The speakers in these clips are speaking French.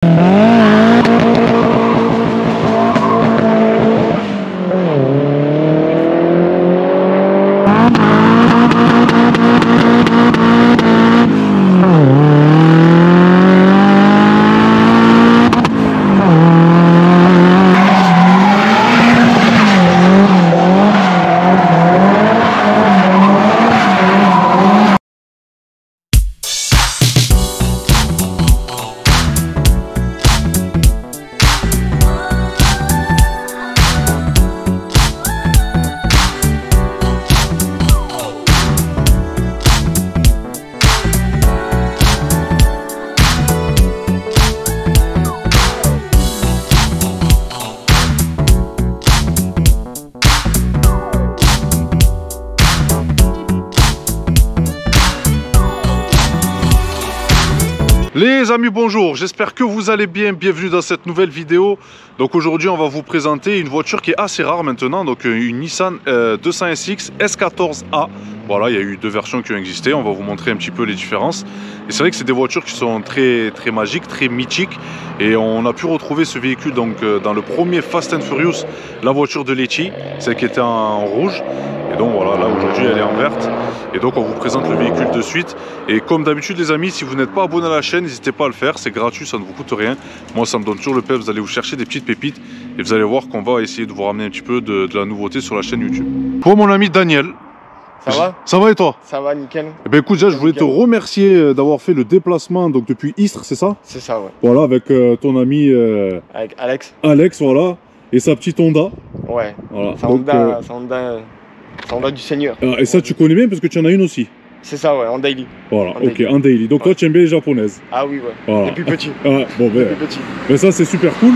Les amis, bonjour, j'espère que vous allez bien, bienvenue dans cette nouvelle vidéo. Donc aujourd'hui on va vous présenter une voiture qui est assez rare maintenant, donc une Nissan 200SX S14A. Voilà, il y a eu deux versions qui ont existé, on va vous montrer un petit peu les différences. Et c'est vrai que c'est des voitures qui sont très magiques, très mythiques. Et on a pu retrouver ce véhicule donc dans le premier Fast and Furious, la voiture de Letty, celle qui était en rouge. Et donc voilà, là aujourd'hui elle est en verte. Et donc on vous présente le véhicule de suite. Et comme d'habitude les amis, si vous n'êtes pas abonné à la chaîne, n'hésitez pas à le faire, c'est gratuit, ça ne vous coûte rien. Moi ça me donne toujours le pep, vous allez vous chercher des petites pépites. Et vous allez voir qu'on va essayer de vous ramener un petit peu de la nouveauté sur la chaîne YouTube. Pour mon ami Daniel. Ça va? Ça va et toi? Ça va, nickel. Eh ben écoute, déjà, je voulais te remercier d'avoir fait le déplacement donc depuis Istres, c'est ça? C'est ça, ouais. Voilà, avec ton ami avec Alex. Alex, voilà, et sa petite Honda. Ouais. Voilà. Sa Honda du Seigneur. Et ça, tu connais bien parce que tu en as une aussi. C'est ça, ouais, en daily. Voilà, en ok, daily. en daily. Donc toi, tu aimes bien les japonaises. Ah oui, ouais. Voilà. Depuis petit. Ah, bon, ben, Depuis petit. Ben ça, c'est super cool.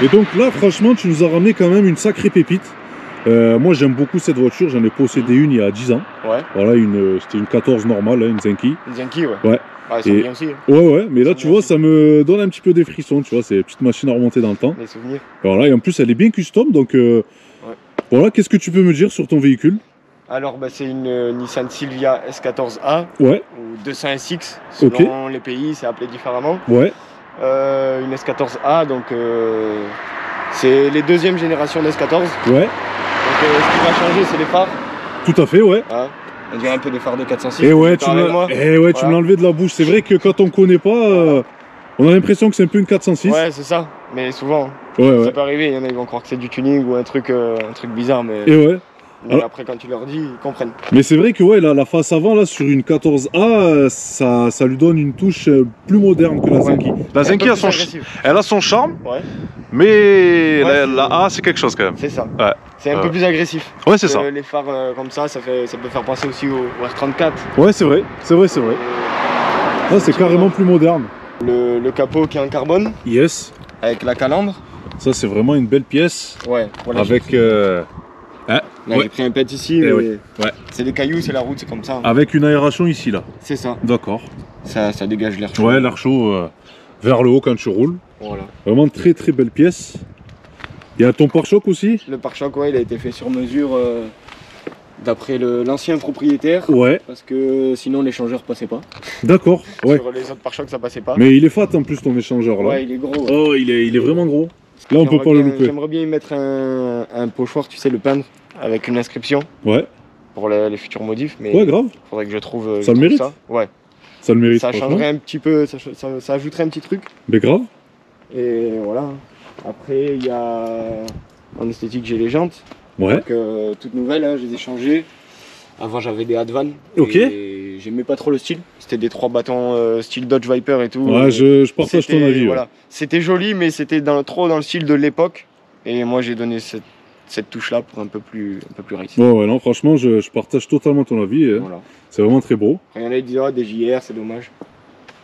Et donc là, franchement, tu nous as ramené quand même une sacrée pépite. Moi j'aime beaucoup cette voiture, j'en ai possédé une il y a 10 ans. Ouais. Voilà, c'était une 14 normale, hein, une Zenki. Une Zenki, ouais. Ouais. Ah, ils sont bien aussi. Hein. Ouais, mais là tu vois, ça me donne un petit peu des frissons, tu vois, c'est une petite machine à remonter dans le temps. Les souvenirs. Voilà, et en plus elle est bien custom, donc voilà, qu'est-ce que tu peux me dire sur ton véhicule? Alors, bah, c'est une Nissan Silvia S14A. Ouais. Ou 200SX, selon les pays, c'est appelé différemment. Ouais. Une S14A, donc c'est les deuxièmes générations d'S14. Ouais. Donc ce qui va changer, c'est les phares. Tout à fait, ouais. Hein, on dirait un peu des phares de 406. Et ouais, tu me l'as enlevé de la bouche. C'est vrai que quand on connaît pas, on a l'impression que c'est un peu une 406. Ouais, c'est ça. Mais souvent, ça peut arriver. Il y en a qui vont croire que c'est du tuning ou un truc bizarre. Mais... Et ouais. Mais alors, après, quand tu leur dis, ils comprennent. Mais c'est vrai que ouais, la face avant, là, sur une 14A, ça lui donne une touche plus moderne que la Zenki. La Zenki, elle a son charme, mais la A, c'est quelque chose quand même. C'est ça. Ouais. C'est un peu plus agressif. Ouais, c'est ça. Les phares comme ça peut faire penser aussi au R34. Ouais, c'est vrai. Là, c'est carrément plus moderne. Le capot qui est en carbone. Yes. Avec la calandre. Ça, c'est vraiment une belle pièce. Ouais. Voilà, avec... Là, j'ai pris un pet ici, mais c'est des cailloux, c'est la route, c'est comme ça. Avec une aération ici, là. C'est ça. D'accord. Ça dégage l'air chaud. Ouais, l'air chaud vers le haut quand tu roules. Voilà. Vraiment très belle pièce. Il y a ton pare-choc aussi? Le pare-choc, ouais, il a été fait sur mesure d'après l'ancien propriétaire. Ouais. Parce que sinon l'échangeur passait pas. D'accord, ouais. Sur les autres pare-chocs, ça passait pas. Mais il est fat en plus ton échangeur là. Ouais, il est gros. Ouais. Oh, il est vraiment gros. Là, on peut pas le louper. J'aimerais bien y mettre un pochoir, tu sais, le peindre avec une inscription. Ouais. Pour les futurs modifs. Mais ouais, grave. Faudrait que je trouve. Ça le mérite. Ça. Ouais. Ça le mérite. Ça changerait un petit peu, ça ajouterait un petit truc. Mais grave. Et voilà. Après, il y a en esthétique, j'ai les jantes. Ouais. Donc, toutes nouvelles, hein, je les ai changées. Avant, j'avais des Advan. Ok. Et j'aimais pas trop le style. C'était des 3 bâtons style Dodge Viper et tout. Ouais, je partage ton avis. Voilà. C'était joli, mais c'était trop dans le style de l'époque. Et moi, j'ai donné cette touche-là pour un peu plus race. Ouais, non, franchement, je partage totalement ton avis. Voilà. C'est vraiment très beau. Il y en a qui disent, des JR, c'est dommage.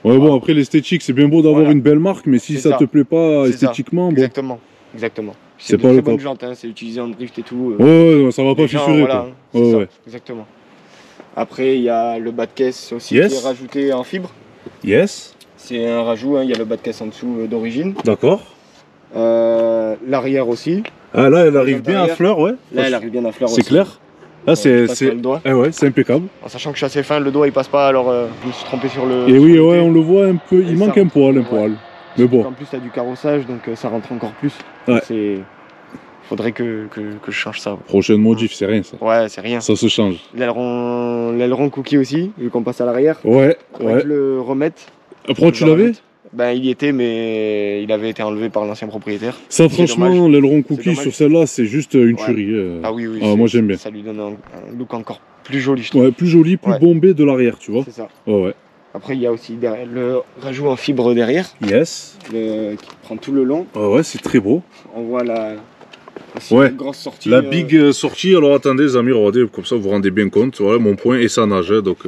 Ouais, bon, après l'esthétique, c'est bien beau d'avoir une belle marque, mais si ça te plaît pas esthétiquement, bon. Exactement. C'est pas le top. Jante, hein, c'est utilisé en drift et tout. Ouais, ça va pas fissurer. Voilà, ouais. Exactement. Après, il y a le bas de caisse aussi qui est rajouté en fibre. Yes. C'est un rajout, hein, il y a le bas de caisse en dessous d'origine. D'accord. L'arrière aussi. Ah là, elle arrive bien à fleur, ouais. Là, elle arrive bien à fleur aussi. C'est clair. Là, c'est impeccable. En sachant que je suis assez fin, le doigt il passe pas, alors je me suis trompé sur le. Et oui, ouais, on le voit un peu, il manque un poil. Mais bon. En plus, tu as du carrossage, donc ça rentre encore plus. Ouais. Faudrait que je change ça. Prochaine modif, c'est rien ça. Ouais, c'est rien. Ça se change. L'aileron cookie aussi, vu qu'on passe à l'arrière. Ouais, Faudrait que je le remette. Après, tu l'avais? Ben, il y était, mais il avait été enlevé par l'ancien propriétaire. Ça, franchement, l'aileron cookie sur celle-là, c'est juste une tuerie. Ah oui, oui. Moi, j'aime bien. Ça lui donne un look encore plus joli, je trouve. Ouais, plus joli, plus bombé de l'arrière, tu vois. C'est ça. Ouais. Après, il y a aussi le rajout en fibre derrière. Yes. Qui prend tout le long. Ouais, c'est très beau. On voit la grosse sortie. La big sortie. Alors, attendez, les amis, regardez, comme ça, vous vous rendez bien compte. Voilà, mon point et ça nage, donc...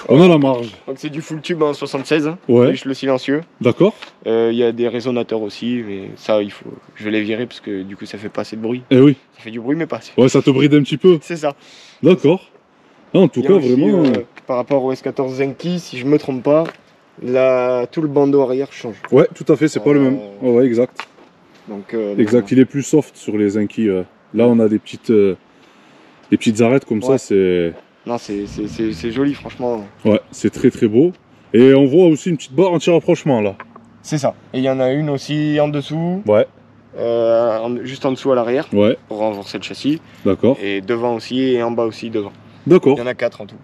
on a la marge. Donc c'est du full tube en 76, ouais. Le silencieux. D'accord. Il y a des résonateurs aussi, mais ça je vais les virer parce que du coup ça fait pas assez de bruit. Eh oui. Ça fait du bruit mais pas assez. Ouais, ça te bride un petit peu. C'est ça. D'accord. En tout cas, aussi, vraiment... par rapport au S14 Zenki, si je me trompe pas, tout le bandeau arrière change. Ouais, tout à fait, c'est pas le même. Ouais, exact. Donc, exact, il est plus soft sur les Zenki. Là, on a des petites arêtes comme ça, c'est... Non, c'est joli, franchement. Ouais, c'est très très beau. Et on voit aussi une petite barre anti-rapprochement là. C'est ça. Et il y en a une aussi en dessous. Ouais. Juste en dessous à l'arrière. Ouais. Pour renforcer le châssis. D'accord. Et devant aussi et en bas aussi devant. D'accord. Il y en a 4 en tout.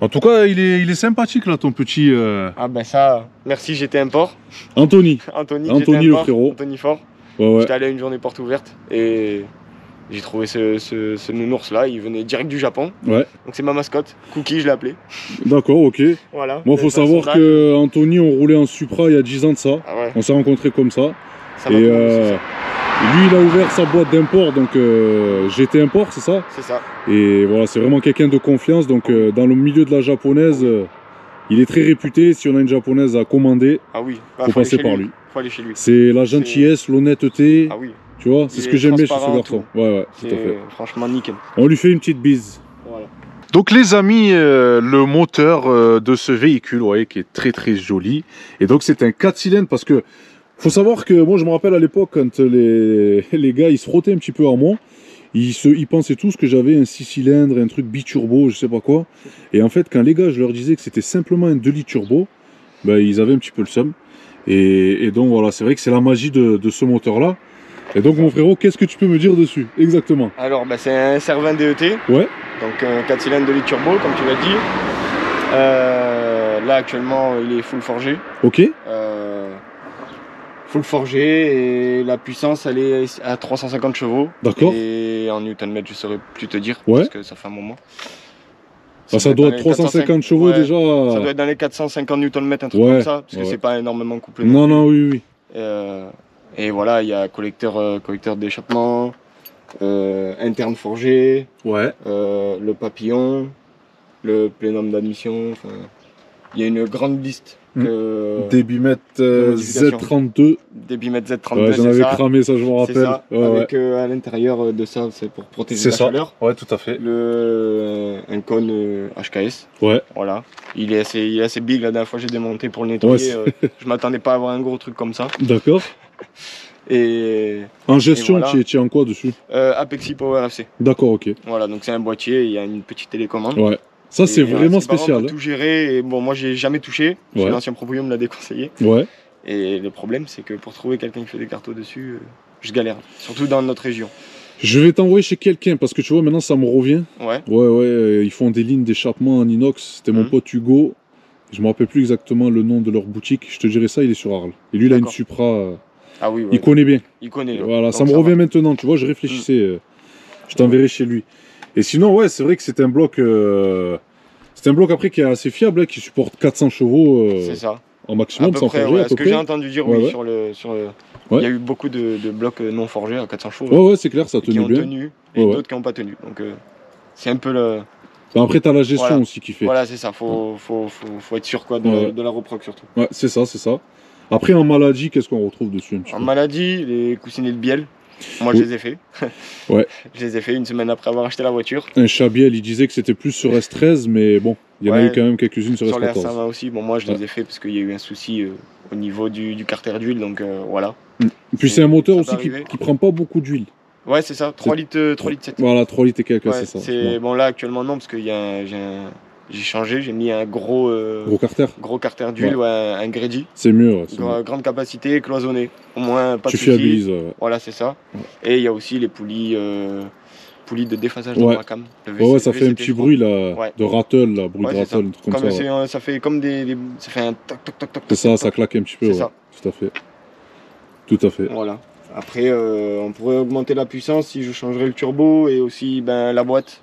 En tout cas, il est sympathique là, ton petit... Ah ben ça, merci GT Import. Anthony le frérot. Anthony Fort. Ouais. J'étais allé à une journée porte ouverte et j'ai trouvé ce nounours là, il venait direct du Japon. Ouais. Donc c'est ma mascotte, Cookie je l'ai appelé. D'accord, ok. Voilà. Moi faut savoir que Anthony on roulait en Supra il y a 10 ans de ça. Ah ouais. On s'est rencontrés comme ça. Ça et lui il a ouvert sa boîte d'import, donc GT Import, c'est ça? C'est ça. Et voilà, c'est vraiment quelqu'un de confiance, donc dans le milieu de la japonaise, il est très réputé. Si on a une japonaise à commander, faut passer par lui. Faut aller chez lui. C'est la gentillesse, l'honnêteté. Ah oui. Tu vois, c'est ce que j'aime bien chez ce garçon. Ouais, tout à fait. Franchement nickel. On lui fait une petite bise. Voilà. Donc les amis, le moteur de ce véhicule, vous voyez, qui est très très joli. Et donc c'est un 4 cylindres parce que faut savoir que moi je me rappelle à l'époque quand les gars ils se frottaient un petit peu à moi, ils pensaient tous que j'avais un 6 cylindres, un truc biturbo, je sais pas quoi. Et en fait quand les gars je leur disais que c'était simplement un 2 litres turbo, ben, ils avaient un petit peu le seum. Et donc voilà, c'est vrai que c'est la magie de ce moteur là. Et donc mon frérot, qu'est-ce que tu peux me dire dessus exactement? Alors c'est un SR20 DET. Ouais. Donc un 4 cylindres 2 litres turbo comme tu l'as dit. Là actuellement il est full forgé. Ok. Full forgé et la puissance elle est à 350 chevaux. D'accord. Et en Nm je saurais plus te dire parce que ça fait un moment. Ça doit être 350 chevaux déjà. Ça doit être dans les 450 Nm, un truc comme ça, parce que c'est pas énormément couplé. Non, oui. Et voilà, il y a collecteur d'échappement, interne forgé, le papillon, le plénum d'admission. Il y a une grande liste. Débitmètre Z32. Débitmètre Z32. Ouais, j'en avais cramé, ça je me rappelle. Ça, avec à l'intérieur de ça, c'est pour protéger la chaleur. Ouais, tout à fait. Un cône HKS. Ouais. Voilà. Il est assez big. La dernière fois j'ai démonté pour le nettoyer. Je m'attendais pas à avoir un gros truc comme ça. D'accord. Et en gestion, tu es en quoi dessus? Apexi Power FC. D'accord, ok. Voilà, donc c'est un boîtier, il y a une petite télécommande. Ouais. Ça c'est vraiment spécial. On peut tout gérer. Et bon, moi j'ai jamais touché. Parce que l'ancien propriétaire me l'a déconseillé. Ouais. Et le problème c'est que pour trouver quelqu'un qui fait des cartos dessus, je galère. Surtout dans notre région. Je vais t'envoyer chez quelqu'un parce que tu vois maintenant ça me revient. Ouais. Ouais, ils font des lignes d'échappement en inox. C'était mon pote Hugo. Je me rappelle plus exactement le nom de leur boutique. Je te dirai ça, il est sur Arles. Et lui il a une Supra. Ah oui. Il connaît bien. Il connaît. Voilà, ça me revient maintenant. Tu vois, je réfléchissais. Je t'enverrai chez lui. Et sinon, ouais, c'est vrai que c'est un bloc. C'est un bloc après qui est assez fiable, qui supporte 400 chevaux. C'est ça. En maximum, sans forger. Ce que j'ai entendu dire, sur le. Il y a eu beaucoup de blocs non forgés à 400 chevaux. Ouais, c'est clair, ça a tenu bien. Qui ont tenu et d'autres qui n'ont pas tenu. Donc c'est un peu le. Après, t'as la gestion aussi qui fait. Voilà, c'est ça. Faut être sûr de la reproc surtout. Ouais, c'est ça. Après, en maladie, qu'est-ce qu'on retrouve dessus En maladie, les coussinets de bielle. Moi, je les ai fait. Ouais. Je les ai fait une semaine après avoir acheté la voiture. Un Chabiel, il disait que c'était plus sur S13, mais bon, il y en a eu quand même quelques-unes sur S14. Sur les R120 aussi. Bon, moi, je les ai fait parce qu'il y a eu un souci au niveau du carter d'huile, donc voilà. Et puis c'est un moteur aussi qui prend pas beaucoup d'huile. Ouais, c'est ça. 3 litres 7. Voilà, 3 litres et quelques, c'est ça. Bon, là, actuellement, non, parce qu'il y a j'ai changé, j'ai mis un gros carter d'huile, un Grady. C'est mieux. Grande capacité, cloisonné. Au moins, pas de soucis. Tu fiabilises. Voilà, c'est ça. Ouais. Et il y a aussi les poulies de déphasage de Bracam. Ça fait un petit bruit là, de rattle, là, bruit de rattle, un truc comme ça. Ça fait comme ça fait un toc toc toc toc. C'est ça, ça claque un petit peu. C'est ça. Tout à fait. Tout à fait. Voilà. Après, on pourrait augmenter la puissance si je changerais le turbo et aussi la boîte.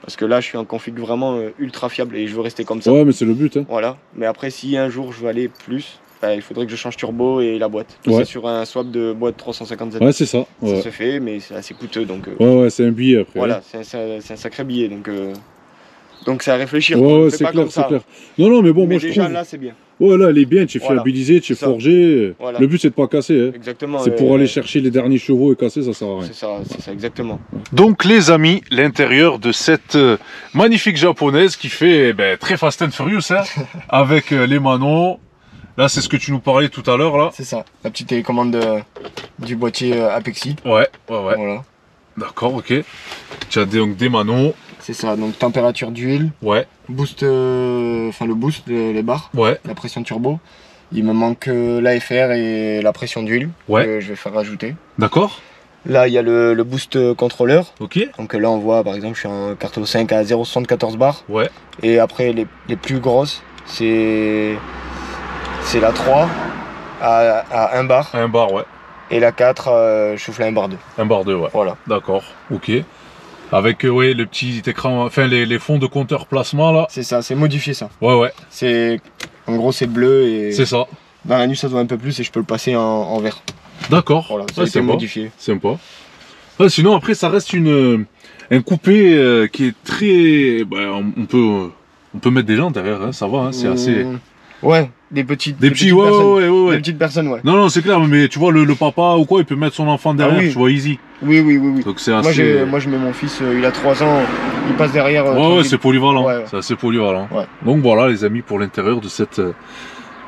Parce que là, je suis en config vraiment ultra fiable et je veux rester comme ça. Ouais, mais c'est le but. Hein. Voilà. Mais après, si un jour je veux aller plus, il faudrait que je change turbo et la boîte. C'est sur un swap de boîte 350Z. Ouais, c'est ça. Ça se fait, mais c'est assez coûteux. Donc, ouais, c'est un billet après. Voilà, c'est un sacré billet. Donc c'est à réfléchir. Ouais, c'est clair, c'est clair. Non, mais bon, mais moi déjà, je trouve. Là, c'est bien. Ouais, là, elle est bien, tu es fiabilisé, tu es forgé. Voilà. Le but, c'est de pas casser. Hein. Exactement. C'est pour aller chercher les derniers chevaux et casser, ça sert à rien. C'est ça, exactement. Donc, les amis, l'intérieur de cette magnifique japonaise qui fait très Fast and Furious, hein, avec les manons. Là, c'est ce que tu nous parlais tout à l'heure, là. C'est ça, la petite télécommande du boîtier Apexi. Ouais. Voilà. D'accord, ok. Tu as donc des manons. C'est ça, donc température d'huile. Ouais. Boost, le boost, les barres. Ouais. La pression turbo. Il me manque l'AFR et la pression d'huile. Ouais. Que je vais faire rajouter. D'accord. Là, il y a le boost contrôleur. Ok. Donc là, on voit, par exemple, je suis en Cartelo 5 à 0,74 bars. Ouais. Et après, les plus grosses, c'est la 3 à 1 bar. 1 bar, ouais. Et la 4, je souffle à 1 bar 2. 1 bar 2, ouais. Voilà. D'accord, ok. Avec le petit écran, enfin les fonds de compteur plasma là. C'est ça, c'est modifié ça. Ouais. En gros, c'est bleu et. C'est ça. Dans la nuit, ça se voit un peu plus et je peux le passer en vert. D'accord. Voilà, ça a été modifié. Sympa. Ouais, sinon, après, ça reste un coupé qui est très. On peut mettre des gens derrière, hein, ça va, hein, c'est assez. Ouais, des petits ouais. Des petites personnes, ouais. Non, c'est clair, mais tu vois, le papa ou quoi, il peut mettre son enfant derrière, tu vois, easy. Oui. Donc c'est assez. Moi, je mets mon fils, il a 3 ans, il passe derrière. Ouais, c'est polyvalent. Ouais. C'est assez polyvalent. Ouais. Donc voilà, les amis, pour l'intérieur de cette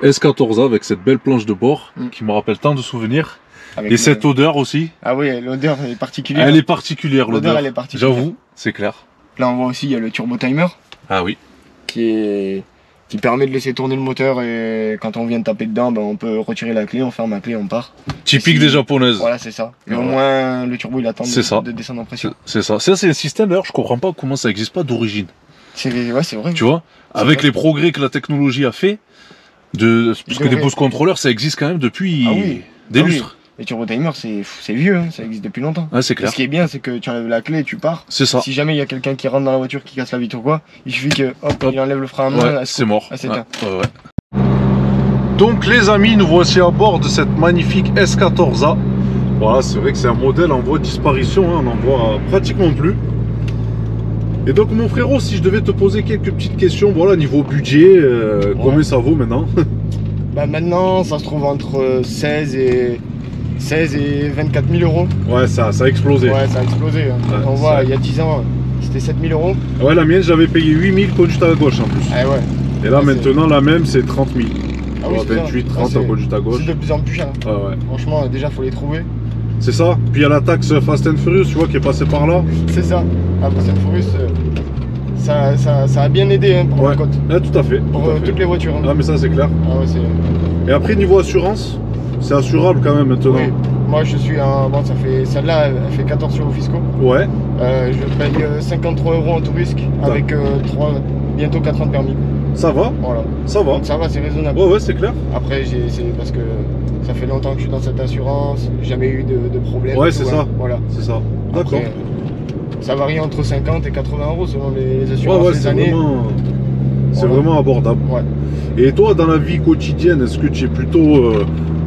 S14A avec cette belle planche de bord qui me rappelle tant de souvenirs. Et cette odeur aussi. Ah oui, l'odeur est particulière. Elle est particulière, l'odeur. Elle est particulière. J'avoue, c'est clair. Là, on voit aussi, il y a le turbo timer. Ah oui. Qui permet de laisser tourner le moteur et quand on vient de taper dedans, on peut retirer la clé, on ferme la clé, on part. Typique des japonaises. Voilà, c'est ça. Et au moins, le turbo, il attend de descendre en pression. C'est ça. Ça, c'est un système, d'ailleurs, je comprends pas comment ça n'existe pas d'origine. C'est vrai. Tu vois, avec les progrès que la technologie a fait, parce que des boost contrôleurs, ça existe quand même depuis des lustres. Les turbo timers, c'est vieux, hein, ça existe depuis longtemps. Ouais, c'est clair. Ce qui est bien, c'est que tu enlèves la clé et tu pars. C'est ça. Si jamais il y a quelqu'un qui rentre dans la voiture, qui casse la vitre ou quoi, il suffit que il enlève le frein à main. C'est mort. C'est éteint. Donc les amis, nous voici à bord de cette magnifique S14A. Voilà, c'est vrai que c'est un modèle en voie de disparition, hein, on n'en voit pratiquement plus. Et donc mon frérot, si je devais te poser quelques petites questions, voilà, niveau budget, combien ça vaut maintenant? Maintenant, ça se trouve entre 16 et 24 000 euros. Ouais, ça a explosé. Ouais, ça a explosé. Hein. On voit, il y a 10 ans, c'était 7 000 euros. Ouais, la mienne, j'avais payé 8 000 conduite à gauche en plus. Ah ouais. Et là, maintenant, la même, c'est 30 000. Ah oui, 28, 30 en conduite à gauche. C'est de plus en plus cher. Ouais. Franchement, déjà, faut les trouver. C'est ça. Puis il y a la taxe Fast and Furious, tu vois, qui est passée par là. C'est ça. Ah, Fast and Furious, ça a bien aidé hein, pour la côte. Ouais, tout à fait. Pour toutes les voitures. Hein. Ah, mais ça, c'est clair. Ah ouais, et après, niveau assurance, c'est assurable quand même maintenant. Oui. Moi, je suis un. Bon, celle-là, elle fait 14 euros fiscaux. Ouais. Je paye 53 euros en tout risque avec bientôt 4 ans de permis. Ça va. Voilà. Ça va. Donc, ça va, c'est raisonnable. Ouais, c'est clair. Après, c'est parce que ça fait longtemps que je suis dans cette assurance, j'ai jamais eu de problème. Ouais, c'est ça. Voilà. C'est ça. D'accord. Ça varie entre 50 et 80 euros selon les assurances des années. C'est vraiment abordable. Ouais. Et toi, dans la vie quotidienne, est-ce que tu es plutôt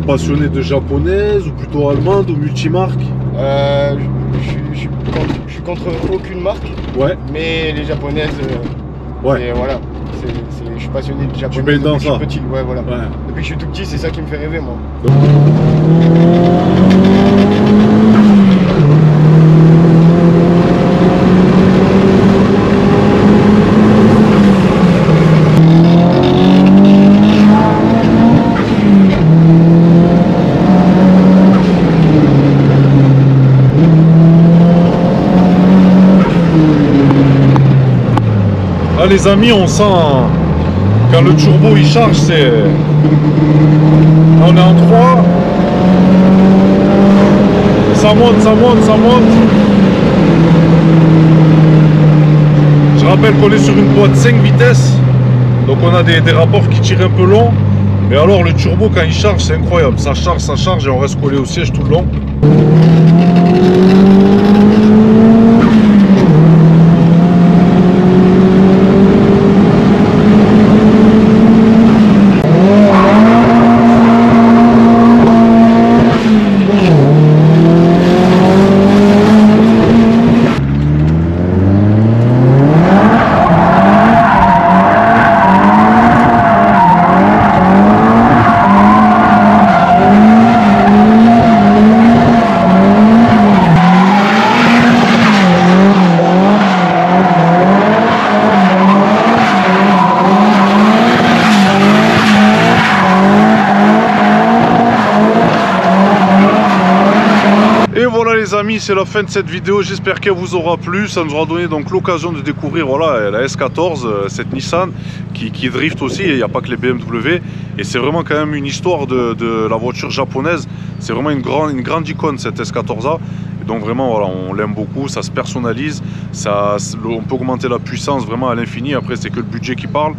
passionné de japonaise ou plutôt allemande ou multimarque? Je suis contre aucune marque. Ouais. Mais les japonaises. Ouais. Voilà. Je suis passionné de japonaises. Tu baignes dans ça. Depuis que je suis petit. Ouais, voilà. Ouais. Depuis que je suis tout petit, c'est ça qui me fait rêver, moi. Là les amis, on sent quand le turbo il charge, c'est... On est en 3. Ça monte, ça monte, ça monte. Je rappelle qu'on est sur une boîte 5 vitesses. Donc on a des rapports qui tirent un peu long. Mais alors le turbo quand il charge, c'est incroyable. Ça charge et on reste collé au siège tout le long. Et voilà les amis, c'est la fin de cette vidéo, j'espère qu'elle vous aura plu. Ça nous aura donné donc l'occasion de découvrir voilà, la S14, cette Nissan qui drift aussi, il n'y a pas que les BMW. Et c'est vraiment quand même une histoire de la voiture japonaise. C'est vraiment une grande icône cette S14A. Et donc vraiment voilà, on l'aime beaucoup, ça se personnalise, on peut augmenter la puissance vraiment à l'infini. Après c'est que le budget qui parle.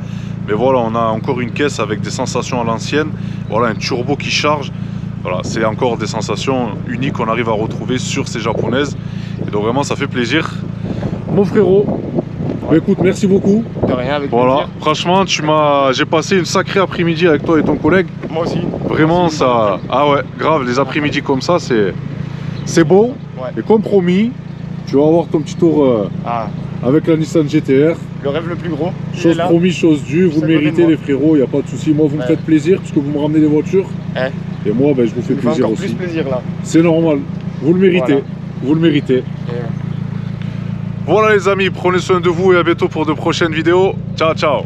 Mais voilà, on a encore une caisse avec des sensations à l'ancienne. Voilà, un turbo qui charge. Voilà, c'est encore des sensations uniques qu'on arrive à retrouver sur ces japonaises. Et donc vraiment, ça fait plaisir. Mon frérot, bah, écoute, merci beaucoup. De rien, avec voilà, plaisir. franchement, j'ai passé une sacrée après-midi avec toi et ton collègue. Moi aussi. Vraiment, ça... Ah ouais, grave, les après-midi comme ça, c'est beau. Ouais. Et comme promis, tu vas avoir ton petit tour avec la Nissan GTR. Le rêve le plus gros. Chose promis, chose due. Vous le méritez les frérots, il n'y a pas de souci. Moi, vous me faites plaisir puisque vous me ramenez des voitures. Et moi, ben, je vous fais plaisir aussi. Plus plaisir là. C'est normal. Vous le méritez. Voilà. Vous le méritez. Voilà les amis, prenez soin de vous et à bientôt pour de prochaines vidéos. Ciao, ciao.